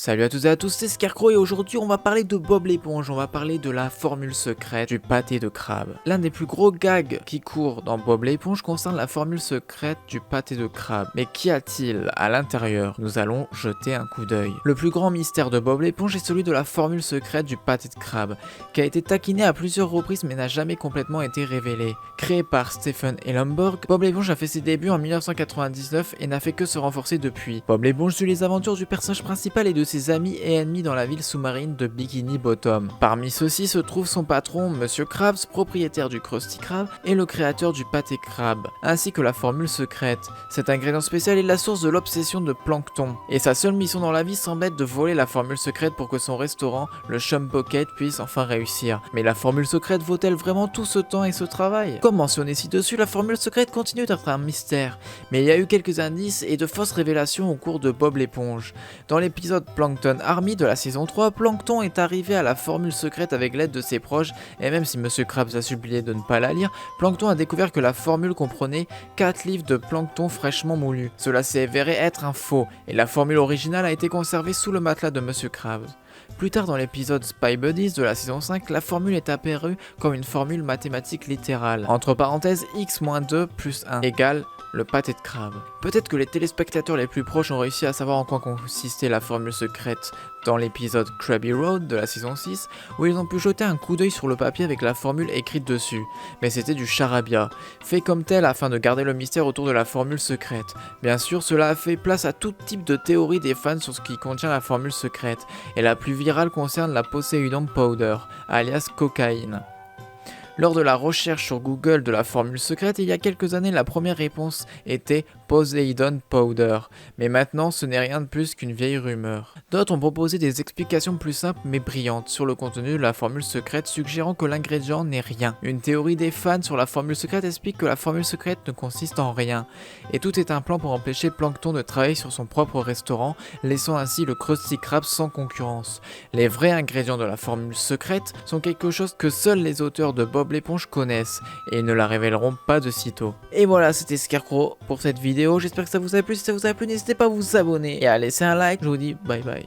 Salut à toutes et à tous, c'est Scarecrow et aujourd'hui on va parler de Bob l'éponge, on va parler de la formule secrète du pâté de crabe. L'un des plus gros gags qui court dans Bob l'éponge concerne la formule secrète du pâté de crabe. Mais qu'y a-t-il à l'intérieur? Nous allons jeter un coup d'œil. Le plus grand mystère de Bob l'éponge est celui de la formule secrète du pâté de crabe, qui a été taquiné à plusieurs reprises mais n'a jamais complètement été révélé. Créé par Stephen Hillenburg, Bob l'éponge a fait ses débuts en 1999 et n'a fait que se renforcer depuis. Bob l'éponge suit les aventures du personnage principal et de ses amis et ennemis dans la ville sous-marine de Bikini Bottom. Parmi ceux-ci se trouve son patron, Monsieur Krabs, propriétaire du Krusty Krab et le créateur du pâté crabe, ainsi que la formule secrète. Cet ingrédient spécial est la source de l'obsession de Plankton, et sa seule mission dans la vie semble être de voler la formule secrète pour que son restaurant, le Chum Pocket, puisse enfin réussir. Mais la formule secrète vaut-elle vraiment tout ce temps et ce travail? Comme mentionné ci-dessus, la formule secrète continue d'être un mystère, mais il y a eu quelques indices et de fausses révélations au cours de Bob l'éponge. Dans l'épisode Plankton Army de la saison 3, Plankton est arrivé à la formule secrète avec l'aide de ses proches, et même si Monsieur Krabs a supplié de ne pas la lire, Plankton a découvert que la formule comprenait 4 livres de plancton fraîchement moulu. Cela s'est avéré être un faux, et la formule originale a été conservée sous le matelas de Monsieur Krabs. Plus tard dans l'épisode Spy Buddies de la saison 5, la formule est apparue comme une formule mathématique littérale. Entre parenthèses, x-2 plus 1 égale le pâté de crabe. Peut-être que les téléspectateurs les plus proches ont réussi à savoir en quoi consistait la formule secrète dans l'épisode Krabby Road de la saison 6, où ils ont pu jeter un coup d'œil sur le papier avec la formule écrite dessus, mais c'était du charabia, fait comme tel afin de garder le mystère autour de la formule secrète. Bien sûr, cela a fait place à tout type de théories des fans sur ce qui contient la formule secrète, et la plus virale concerne la Poseidon Powder, alias cocaïne. Lors de la recherche sur Google de la formule secrète, il y a quelques années, la première réponse était Poseidon Powder, mais maintenant ce n'est rien de plus qu'une vieille rumeur. D'autres ont proposé des explications plus simples mais brillantes sur le contenu de la formule secrète, suggérant que l'ingrédient n'est rien. Une théorie des fans sur la formule secrète explique que la formule secrète ne consiste en rien, et tout est un plan pour empêcher Plankton de travailler sur son propre restaurant, laissant ainsi le Krusty Krab sans concurrence. Les vrais ingrédients de la formule secrète sont quelque chose que seuls les auteurs de Bob l'éponge connaissent, et ils ne la révéleront pas de sitôt. Et voilà, c'était Scarecrow pour cette vidéo, j'espère que ça vous a plu. Si ça vous a plu, n'hésitez pas à vous abonner et à laisser un like. Je vous dis bye bye.